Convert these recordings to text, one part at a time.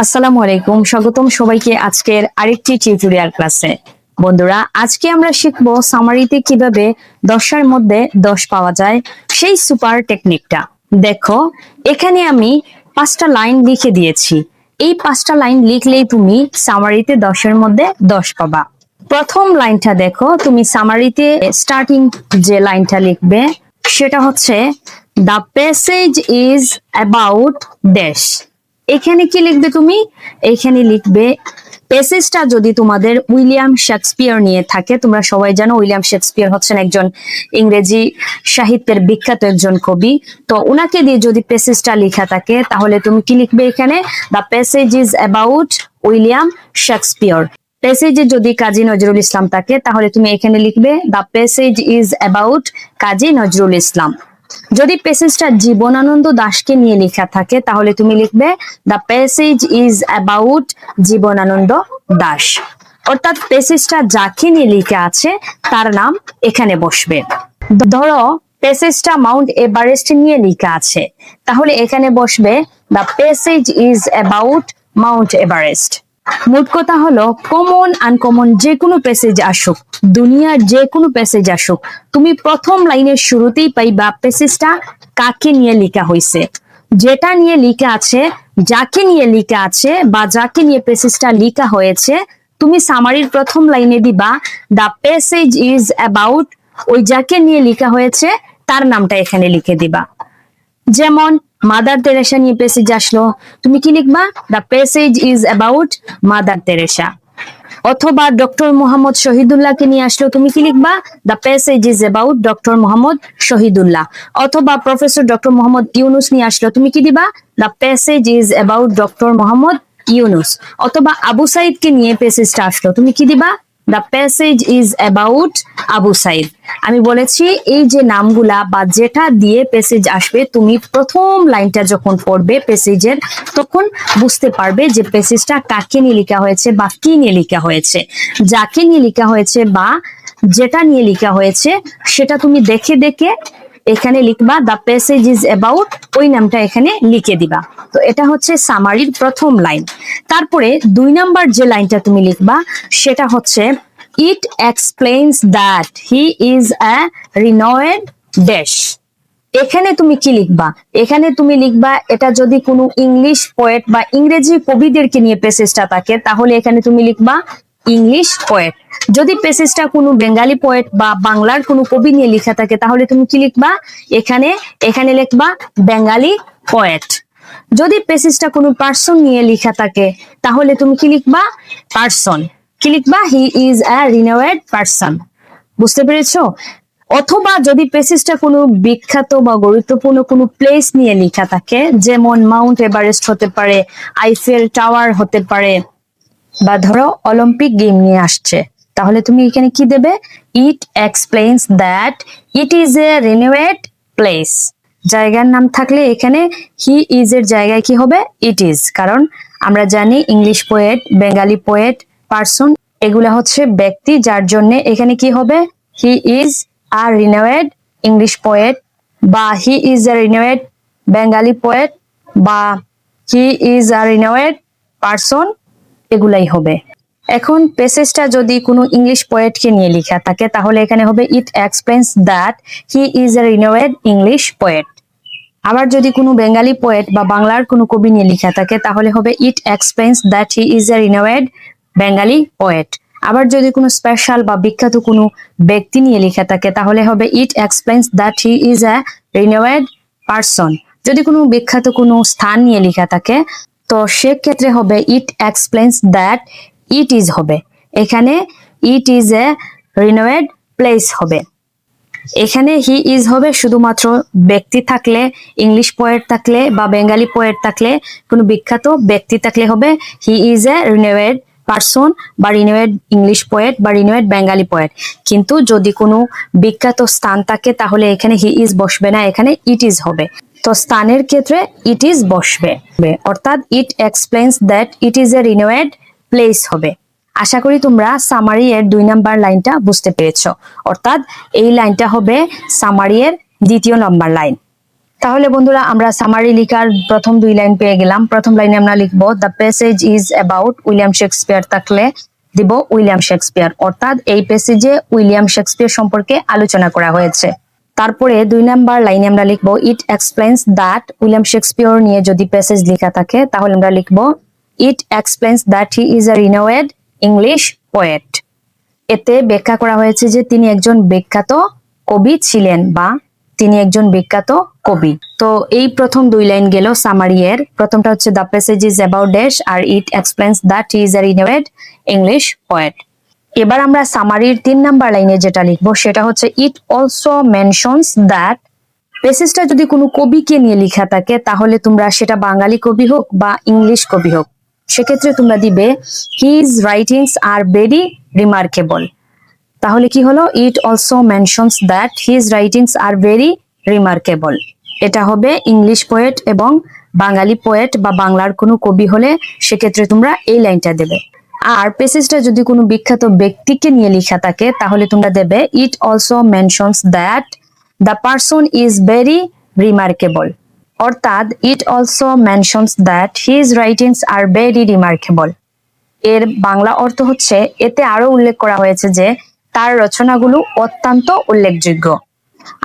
আসসালামু আলাইকুম, স্বাগতম সবাইকে আজকের আরেকটি টিউটোরিয়াল ক্লাসে। বন্ধুরা, আজকে আমরা শিখবো সামারিতে কিভাবে 10-এর মধ্যে 10 পাওয়া যায় সেই সুপার টেকনিকটা। দেখো, এখানে আমি 5টা লাইন লিখে দিয়েছি। এই 5টা লাইন লিখলেই তুমি সামারিতে 10-এর মধ্যে 10 পাবা। প্রথম লাইনটা দেখো, তুমি সামারিতে স্টার্টিং যে লাইনটা লিখবে সেটা হচ্ছে the passage is about dash. এখানে কি লিখবে তুমি? এখানে লিখবে প্যাসেজটা যদি তোমাদের উইলিয়াম শেক্সপিয়ার নিয়ে থাকে, তোমরা সবাই জানো উইলিয়াম শেক্সপিয়ার হচ্ছেন একজন ইংরেজি সাহিত্যের বিখ্যাত একজন কবি। তো ওনাকে দিয়ে যদি প্যাসেজটা লেখা থাকে তাহলে তুমি কি লিখবে? এখানে the passage is about William Shakespeare. প্যাসেজে যদি কাজী নজরুল ইসলাম থাকে তাহলে তুমি এখানে লিখবে the passage is about Kazi Nazrul Islam. যদি প্যাসেজটা জীবনানন্দ দাশকে নিয়ে লেখা থাকে তাহলে তুমি লিখবে the passage is about Jibanananda Das. অর্থাৎ প্যাসেজটা যাকে নিয়ে লেখা আছে তার নাম এখানে বসবে। ধরো প্যাসেজটা মাউন্ট এভারেস্ট নিয়ে লেখা আছে, তাহলে এখানে বসবে the passage is about Mount Everest. মোট কথা হলো, কমন আনকমন যে কোনো প্যাসেজ আসুক, দুনিয়ার যে কোনো প্যাসেজ আসুক, তুমি প্রথম লাইনের শুরুতেই পাইবা প্যাসেজটা কাকে নিয়ে লেখা হয়েছে। যেটা নিয়ে লেখা আছে, যাকে নিয়ে লেখা আছে বা যাকে নিয়ে প্যাসেজটা লেখা হয়েছে, তুমি সামারির প্রথম লাইনে দিবা দ্য প্যাসেজ ইজ অ্যাবাউট ওই যাকে নিয়ে লেখা হয়েছে তার নামটা এখানে লিখে দিবা। যেমন মাদার তেরেসা নিয়ে প্যাসেজ আসলো, তুমি কি লিখবা? The passage is about mother Teresa. অথবা ডক্টর মোহাম্মদ শহীদুল্লাহকে নিয়ে আসলো, তুমি কি লিখবা? The passage is about doctor Mohammad Shahidullah. অথবা প্রফেসর ডক্টর মোহাম্মদ ইউনুস নিয়ে আসলো, তুমি কি দিবা? The passage is about doctor Mohammad Yunus. অথবা আবু সাইদকে নিয়ে প্যাসেজটা আসলো, তুমি কি দিবা? The passage is about Abu Sayeed. আমি বলেছি এই যে নামগুলা বা যেটা দিয়ে প্যাসেজ আসবে, তুমি প্রথম লাইনটা যখন পড়বে প্যাসেজের তখন বুঝতে পারবে যে প্যাসেজটা কাকে নিয়ে লেখা হয়েছে বা কি নিয়ে লেখা হয়েছে। যাকে নিয়ে লেখা হয়েছে বা যেটা নিয়ে লেখা হয়েছে সেটা তুমি দেখে দেখে এখানে লিখবা দ্য প্যাসেজ ইজ অ্যাবাউট, ওই নামটা এখানে লিখে দিবা। তো এটা হচ্ছে সামারির প্রথম লাইন। তারপরে 2 নাম্বার যে লাইনটা তুমি লিখবা সেটা হচ্ছে it explains that he is a renowned dash. এখানে তুমি কি লিখবা? এখানে তুমি লিখবা, এটা যদি কোনো ইংলিশ পোয়েট বা ইংরেজি কবিদেরকে নিয়ে প্যাসেজটা থাকে তাহলে এখানে তুমি লিখবা ইংলিশ পোয়েট। যদি প্যাসেজটা কোনো বেঙ্গালি পোয়েট বা বাংলার কোনো কবি নিয়ে লেখা থাকে তাহলে তুমি কি লিখবা? এখানে লিখবা বেঙ্গালি পোয়েট। যদি প্যাসেজটা কোনো পার্সন নিয়ে লেখা থাকে তাহলে তুমি কি লিখবা? পার্সন। কি লিখবা? He is a renowned person. বুঝতে পেরেছো? অথবা যদি প্যাসেজটা কোনো বিখ্যাত বা গুরুত্বপূর্ণ কোনো প্লেস নিয়ে লেখা থাকে, যেমন মাউন্ট এভারেস্ট হতে পারে, আইফেল টাওয়ার হতে পারে, বা ধরো অলিম্পিক গেম নিয়ে আসছে, তাহলে তুমি এখানে কি দেবে? It explains that it is a renowned place. জায়গার নাম থাকলে এখানে হি ইজ এর জায়গায় কি হবে? It is. কারণ আমরা জানি English poet, Bengali poet, person এগুলা হচ্ছে ব্যক্তি, যার জন্য এখানে কি হবে? He is a renowned English poet, বা he is a renowned Bengali poet, বা he is a renowned person, এগুলাই হবে। এখন প্যাসেজটা যদি কোনো ইংলিশ পোয়েটকে নিয়ে লেখা থাকে তাহলে এখানে হবে it explains that he is a renowned English poet. আবার যদি কোনো বেঙ্গালি পোয়েট বা বাংলার কোনো কবি নিয়ে লেখা থাকে তাহলে হবে it explains that he is a renowned Bengali poet. আবার যদি কোনো স্পেশাল বা বিখ্যাত কোনো ব্যক্তি নিয়ে লেখা থাকে তাহলে হবে it explains that he is a renowned person. যদি কোনো বিখ্যাত কোনো স্থান নিয়ে লেখা থাকে তো সেক্ষেত্রে হবে it explains that it is হবে। এখানে ইট ইজ এ রিনোয়েড প্লেস হবে। এখানে হি ইজ হবে শুধুমাত্র ব্যক্তি থাকলে, ইংলিশ পোয়েট থাকলে বা বেঙ্গালি পোয়েট থাকলে, কোনো বিখ্যাত ব্যক্তি থাকলে হবে he is a renowned person বা রিনোয়েড ইংলিশ পোয়েট বা রিনোয়েড বেঙ্গালি পোয়েট। কিন্তু যদি কোনো বিখ্যাত স্থান থাকে তাহলে এখানে হি ইজ বসবে না, এখানে ইট ইজ হবে। তো স্থানের ক্ষেত্রে ইট ইজ বসবে, অর্থাৎ it explains that it is a renowned place হবে। আশা করি তোমরা সামারি এর 2 নাম্বার লাইনটা বুঝতে পেরেছো। অর্থাৎ এই লাইনটা হবে সামারি এর 2য় নাম্বার লাইন। তাহলে বন্ধুরা আমরা সামারি লেখার প্রথম 2 লাইন পেয়ে গেলাম। প্রথম লাইনে আমরা লিখবো the passage is about William Shakespeare, থাকলে দিব উইলিয়াম শেক্সপিয়ার, অর্থাৎ এই প্যাসেজে উইলিয়াম শেক্সপিয়ার সম্পর্কে আলোচনা করা হয়েছে। তারপরে 2 নাম্বার লাইনে আমরা লিখবো it explains that, William Shakespeare নিয়ে যদি প্যাসেজ লেখা থাকে তাহলে আমরা লিখবো it explains that he is a renowned English poet. এতে ব্যাখ্যা করা হয়েছে যে তিনি একজন বিখ্যাত কবি ছিলেন বা তিনি একজন বিখ্যাত কবি। তো এই প্রথম 2 লাইন গেল সামারি এর। প্রথমটা হচ্ছে the passage is about dash আর it explains that he is a renowned English poet. এবার আমরা সামারির 3 নাম্বার লাইনে যেটা লিখবো সেটা হচ্ছে ইট অলসো মেনশনস দ্যাট, প্যাসেজটা যদি কোনো কবিকে নিয়ে লেখা থাকে তাহলে তোমরা সেটা বাঙালি কবি হোক বা ইংলিশ কবি হোক, সেক্ষেত্রে তোমরা দিবে হিজ রাইটিংস আর ভেরি রিমার্কেবল। তাহলে কি হলো, ইট also mentions that his writings আর ভেরি রিমার্কেবল। এটা হবে ইংলিশ পোয়েট এবং বাঙালি পোয়েট বা বাংলার কোনো কবি হলে সেক্ষেত্রে তোমরা এই লাইনটা দেবে। আর প্যাসেজটা যদি কোনো বিখ্যাত ব্যক্তিকে নিয়ে লেখা থাকে তাহলে তোমরা দেবে it also mentions that the person is very remarkable, অর্থাৎ it also mentions that his writings আর ভেরি রিমার্কেবল। এর বাংলা অর্থ হচ্ছে এতে আরো উল্লেখ করা হয়েছে যে তার রচনাগুলো অত্যন্ত উল্লেখযোগ্য।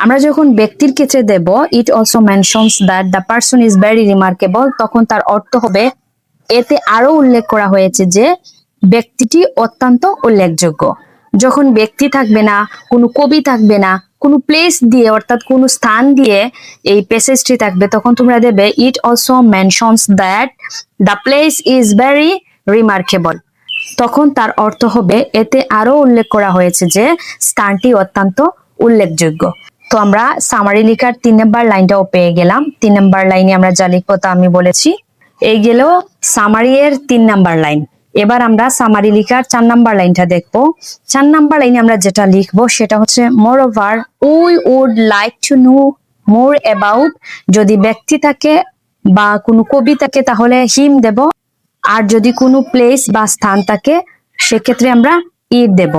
আমরা যখন ব্যক্তির ক্ষেত্রে দেব it also mentions that the person is very remarkable, তখন তার অর্থ হবে এতে আরো উল্লেখ করা হয়েছে যে ব্যক্তিটি অত্যন্ত উল্লেখযোগ্য। যখন ব্যক্তি থাকবে না, কোনো কবি থাকবে না, কোনো প্লেস দিয়ে অর্থাৎ কোনো স্থান দিয়ে এই প্যাসেজটি থাকবে, তখন তোমরা দেবে it also mentions that the place is very remarkable. তখন তার অর্থ হবে এতে আরো উল্লেখ করা হয়েছে যে স্থানটি অত্যন্ত উল্লেখযোগ্য। তো আমরা সামারি লেখার 3 নাম্বার লাইনটাও পেয়ে গেলাম। 3 নাম্বার লাইনে আমরা যা লিখবো তা আমি বলেছি। এই গেল সামারি এর 3 নাম্বার লাইন। এবার আমরা সামারি লেখার 4 নাম্বার লাইনটা দেখবো। 4 নাম্বার লাইনে আমরা যেটা লিখবো সেটা হচ্ছে more over we would like to know more about, যদি ব্যক্তি থাকে বা কোনো কবি থাকে তাহলে হিম দেব, আর যদি কোনো প্লেস বা স্থান থাকে সেক্ষেত্রে আমরা ইট দেব।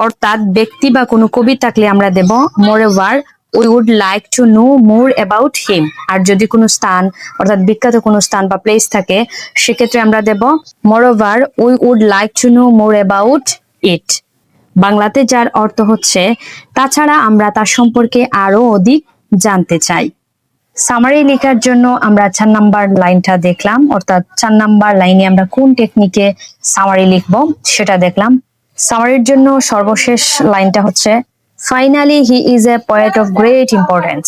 অর্থাৎ ব্যক্তি বা কোনো কবি থাকলে আমরা দেব মোর over we would like to know more about him, আর যদি কোনো স্থান অর্থাৎ বিখ্যাত কোনো স্থান বা প্লেস থাকে সেক্ষেত্রে আমরা দেব মোর over we would like to know more about it. বাংলাতে যার অর্থ হচ্ছে তাছাড়া আমরা তার সম্পর্কে আরো অধিক জানতে চাই। সামারি লেখার জন্য আমরা 4 নাম্বার লাইনটা দেখলাম, অর্থাৎ 4 নাম্বার লাইনে আমরা কোন টেকনিকে সামারি লিখবো সেটা দেখলাম। সামারির জন্য সর্বশেষ লাইনটা হচ্ছে finally he is a poet of great importance.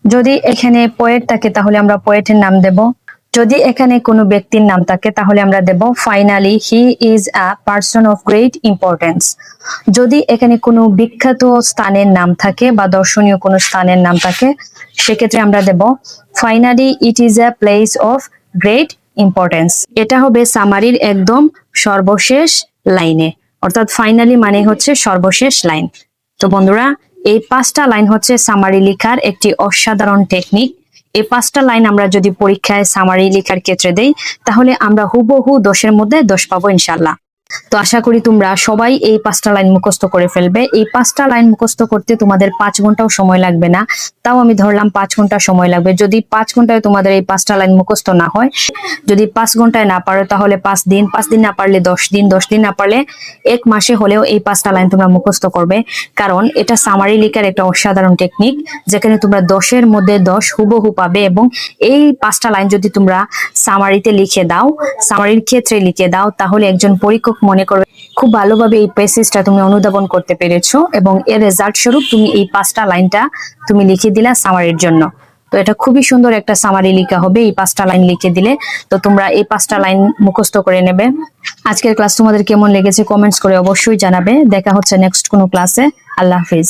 যদি এখানে পোয়েট থাকে তাহলে আমরা পোয়েটের নাম দেব, যদি এখানে কোনো ব্যক্তির নাম থাকে তাহলে আমরা দেব finally he is a person of great importance. যদি এখানে কোনো বিখ্যাত স্থানের নাম থাকে বা দর্শনীয় কোনো স্থানের নাম থাকে সেক্ষেত্রে আমরা দেব finally it is a place of great importance. এটা হবে সামারির একদম সর্বশেষ লাইনে, অর্থাৎ ফাইনালি মানে হচ্ছে সর্বশেষ লাইন। তো বন্ধুরা এই 5টা লাইন হচ্ছে সামারি লেখার একটি অসাধারণ টেকনিক। এই 5টা লাইন আমরা যদি পরীক্ষায় সামারি লেখার ক্ষেত্রে দেই তাহলে আমরা হুবহু 10-এর মধ্যে 10 পাবো ইনশাল্লাহ। তো আশা করি তোমরা সবাই এই 5টা লাইন মুখস্থ করে ফেলবে। এই 5টা লাইন মুখস্থ করতে তোমাদের 5 ঘন্টাও সময় লাগবে না, তাও আমি ধরলাম 5 ঘন্টা সময় লাগবে। যদি 5 ঘন্টায় তোমাদের এই 5টা লাইন মুখস্থ না হয়, যদি 5 ঘন্টায় না পারো তাহলে 5 দিন, 5 দিন না পারলে 10 দিন, 10 দিন না পারলে 1 মাসে হলেও এই 5টা লাইন তোমরা মুখস্থ করবে। কারণ এটা সামারি লেখার একটা অসাধারণ টেকনিক যেখানে তোমরা 10-এর মধ্যে 10 হুবহু পাবে। এবং এই 5টা লাইন যদি তোমরা সামারিতে লিখে দাও, সামারির ক্ষেত্রে লিখে দাও, তাহলে একজন পরীক্ষক মনে করবে খুব ভালোভাবে এই প্যাসেজটা তুমি অনুধাবন করতে পেরেছো এবং এর রেজাল্ট স্বরূপ তুমি এই 5টা লাইনটা তুমি লিখে দিলা সামারির জন্য। তো এটা খুবই সুন্দর একটা সামারি লেখা হবে এই 5টা লাইন লিখে দিলে। তো তোমরা এই 5টা লাইন মুখস্থ করে নেবে। আজকের ক্লাস তোমাদের কেমন লেগেছে কমেন্টস করে অবশ্যই জানাবে। দেখা হচ্ছে নেক্সট কোনো ক্লাসে। আল্লাহ হাফিজ।